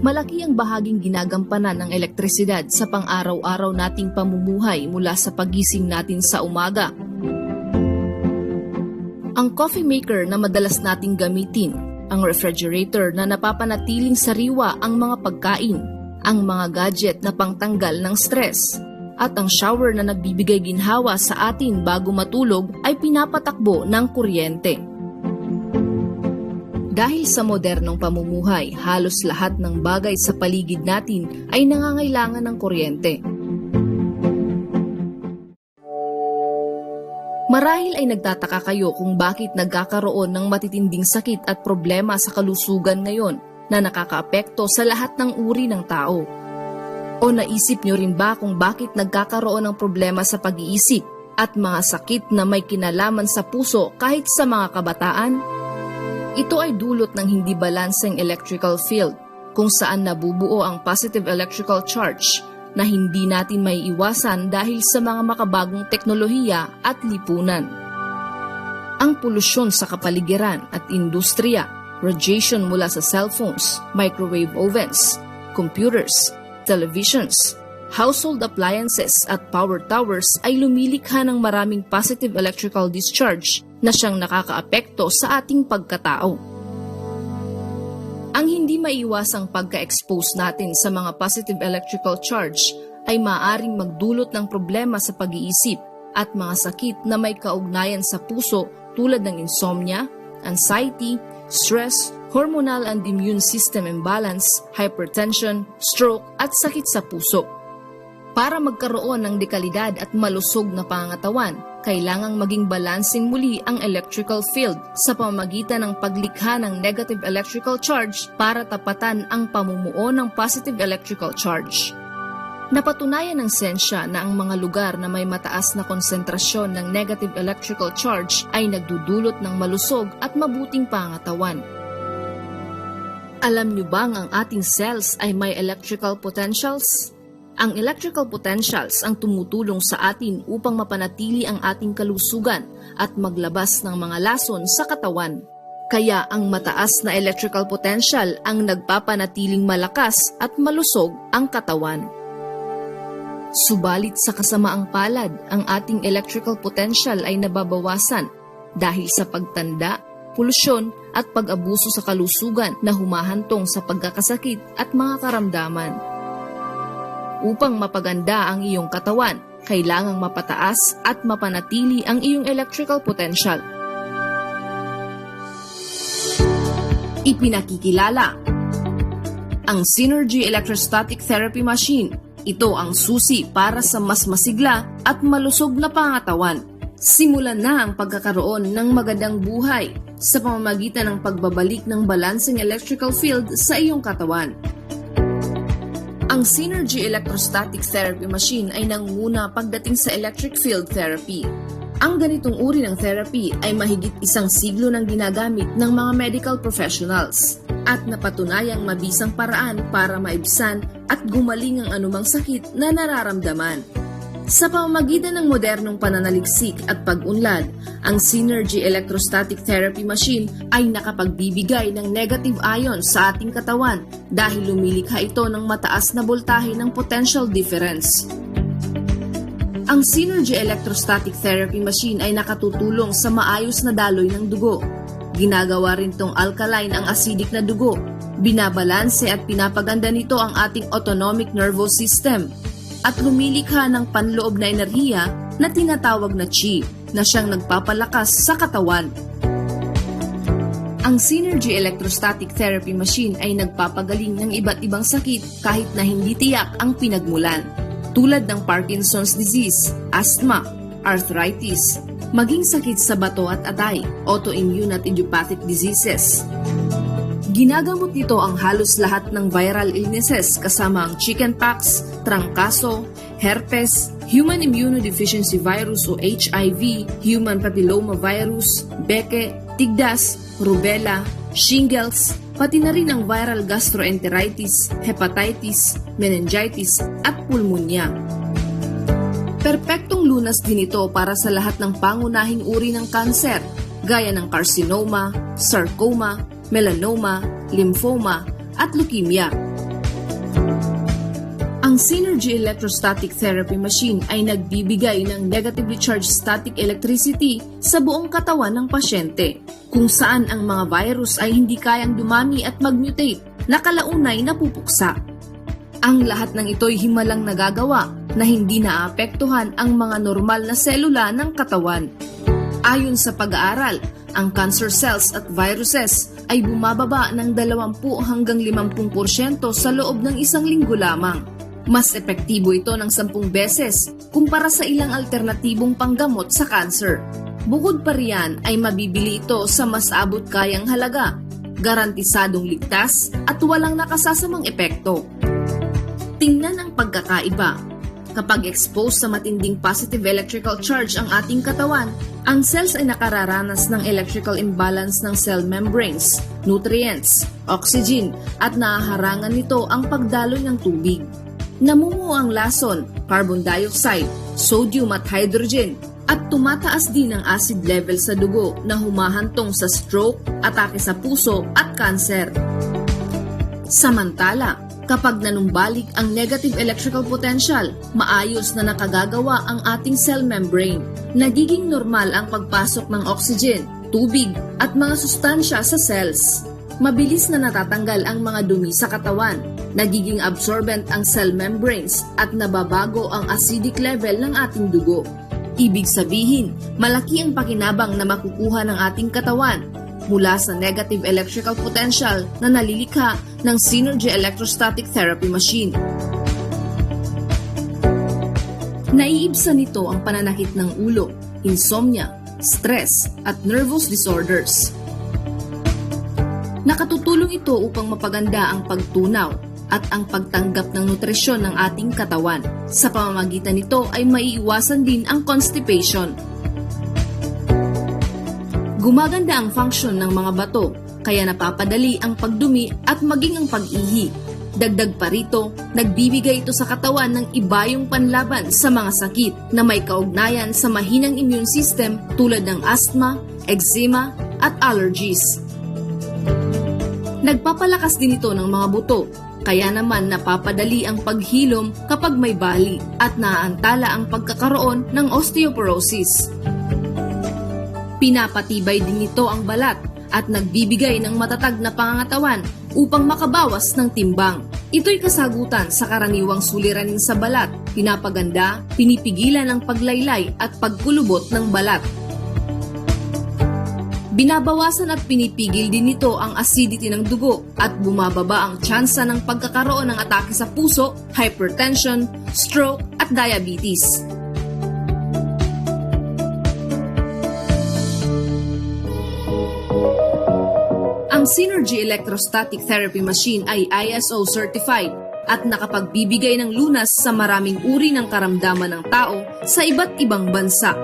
Malaki ang bahaging ginagampanan ng elektrisidad sa pang-araw-araw nating pamumuhay mula sa pagising natin sa umaga. Ang coffee maker na madalas nating gamitin, ang refrigerator na napapanatiling sariwa ang mga pagkain, ang mga gadget na pangtanggal ng stress, at ang shower na nagbibigay ginhawa sa atin bago matulog ay pinapatakbo ng kuryente. Dahil sa modernong pamumuhay, halos lahat ng bagay sa paligid natin ay nangangailangan ng kuryente. Marahil ay nagtataka kayo kung bakit nagkakaroon ng matitinding sakit at problema sa kalusugan ngayon na nakakaapekto sa lahat ng uri ng tao. O naisip nyo rin ba kung bakit nagkakaroon ng problema sa pag-iisip at mga sakit na may kinalaman sa puso kahit sa mga kabataan? Ito ay dulot ng hindi balanseng electrical field kung saan nabubuo ang positive electrical charge na hindi natin maiiwasan dahil sa mga makabagong teknolohiya at lipunan. Ang polusyon sa kapaligiran at industriya, radiation mula sa cellphones, microwave ovens, computers, televisions, household appliances at power towers ay lumilikha ng maraming positive electrical discharge na siyang nakakaapekto sa ating pagkatao. Ang hindi maiiwasang pagka-expose natin sa mga positive electrical charge ay maaaring magdulot ng problema sa pag-iisip at mga sakit na may kaugnayan sa puso tulad ng insomnia, anxiety, stress, hormonal and immune system imbalance, hypertension, stroke at sakit sa puso. Para magkaroon ng dekalidad at malusog na pangangatawan, kailangang maging balancing muli ang electrical field sa pamamagitan ng paglikha ng negative electrical charge para tapatan ang pamumuo ng positive electrical charge. Napatunayan ng siyensya na ang mga lugar na may mataas na konsentrasyon ng negative electrical charge ay nagdudulot ng malusog at mabuting pangangatawan. Alam niyo bang ang ating cells ay may electrical potentials? Ang electrical potentials ang tumutulong sa atin upang mapanatili ang ating kalusugan at maglabas ng mga lason sa katawan. Kaya ang mataas na electrical potential ang nagpapanatiling malakas at malusog ang katawan. Subalit sa kasamaang palad, ang ating electrical potential ay nababawasan dahil sa pagtanda, polusyon at pag-abuso sa kalusugan na humahantong sa pagkakasakit at mga karamdaman. Upang mapaganda ang iyong katawan, kailangang mapataas at mapanatili ang iyong electrical potential. Ipinakikilala ang Synergy Electrostatic Therapy Machine. Ito ang susi para sa mas masigla at malusog na pangatawan. Simulan na ang pagkakaroon ng magandang buhay sa pamamagitan ng pagbabalik ng balancing electrical field sa iyong katawan. Ang Synergy Electrostatic Therapy Machine ay nangunguna pagdating sa electric field therapy. Ang ganitong uri ng therapy ay mahigit 1 siglo nang ginagamit ng mga medical professionals at napatunayang mabisang paraan para maibsan at gumaling ang anumang sakit na nararamdaman. Sa pamamagitan ng modernong pananaliksik at pag-unlad, ang Synergy Electrostatic Therapy Machine ay nakapagbibigay ng negative ion sa ating katawan dahil lumilikha ito ng mataas na boltahe ng potential difference. Ang Synergy Electrostatic Therapy Machine ay nakatutulong sa maayos na daloy ng dugo. Ginagawa rin itong alkaline ang acidic na dugo. Binabalanse at pinapaganda nito ang ating autonomic nervous system at lumilikha ng panloob na enerhiya na tinatawag na chi na siyang nagpapalakas sa katawan. Ang Synergy Electrostatic Therapy Machine ay nagpapagaling ng iba't ibang sakit kahit na hindi tiyak ang pinagmulan, tulad ng Parkinson's disease, asthma, arthritis, maging sakit sa bato at atay, autoimmune at idiopathic diseases. Ginagamot nito ang halos lahat ng viral illnesses kasama ang chickenpox, trangkaso, herpes, human immunodeficiency virus o HIV, human papilloma virus, beke, tigdas, rubella, shingles, pati na rin ang viral gastroenteritis, hepatitis, meningitis at pulmonya. Perpektong lunas din ito para sa lahat ng pangunahing uri ng kanser, gaya ng carcinoma, sarcoma, melanoma, lymphoma, at leukemia. Ang Synergy Electrostatic Therapy Machine ay nagbibigay ng negatively charged static electricity sa buong katawan ng pasyente, kung saan ang mga virus ay hindi kayang dumami at mag-mutate, nakalaunay napupuksa. Ang lahat ng ito'y himalang nagagawa na hindi naapektuhan ang mga normal na selula ng katawan. Ayon sa pag-aaral, ang cancer cells at viruses ay bumababa ng 20 hanggang 50% sa loob ng isang linggo lamang. Mas epektibo ito ng 10 beses kumpara sa ilang alternatibong panggamot sa cancer. Bukod pa riyan ay mabibili ito sa mas abot kayang halaga, garantisadong ligtas at walang nakasasamang epekto. Tingnan ang pagkakaiba. Kapag exposed sa matinding positive electrical charge ang ating katawan, ang cells ay nakararanas ng electrical imbalance ng cell membranes, nutrients, oxygen at nahaharangan nito ang pagdaloy ng tubig. Namumuo ang lason, carbon dioxide, sodium at hydrogen at tumataas din ang acid level sa dugo na humahantong sa stroke, atake sa puso at kanser. Samantala, kapag nanumbalik ang negative electrical potential, maayos na nakagagawa ang ating cell membrane. Nagiging normal ang pagpasok ng oxygen, tubig at mga sustansya sa cells. Mabilis na natatanggal ang mga dumi sa katawan. Nagiging absorbent ang cell membranes at nababago ang acidic level ng ating dugo. Ibig sabihin, malaki ang pakinabang na makukuha ng ating katawan mula sa negative electrical potential na nalilikha ng Synergy Electrostatic Therapy Machine. Naiibsan nito ang pananakit ng ulo, insomnia, stress at nervous disorders. Nakatutulong ito upang mapaganda ang pagtunaw at ang pagtanggap ng nutrisyon ng ating katawan. Sa pamamagitan nito ay maiiwasan din ang constipation. Gumaganda ang function ng mga bato, kaya napapadali ang pagdumi at maging ang pag-ihi. Dagdag pa rito, nagbibigay ito sa katawan ng ibayong panlaban sa mga sakit na may kaugnayan sa mahinang immune system tulad ng asthma, eczema at allergies. Nagpapalakas din ito ng mga buto, kaya naman napapadali ang paghilom kapag may bali at naaantala ang pagkakaroon ng osteoporosis. Pinapatibay din nito ang balat at nagbibigay ng matatag na pangangatawan upang makabawas ng timbang. Ito'y kasagutan sa karaniwang suliranin sa balat, pinapaganda, pinipigilan ang paglaylay at pagkulubot ng balat. Binabawasan at pinipigil din nito ang acidity ng dugo at bumababa ang tsansa ng pagkakaroon ng atake sa puso, hypertension, stroke at diabetes. Ang Synergy Electrostatic Therapy Machine ay ISO certified at nakapagbibigay ng lunas sa maraming uri ng karamdaman ng tao sa iba't ibang bansa.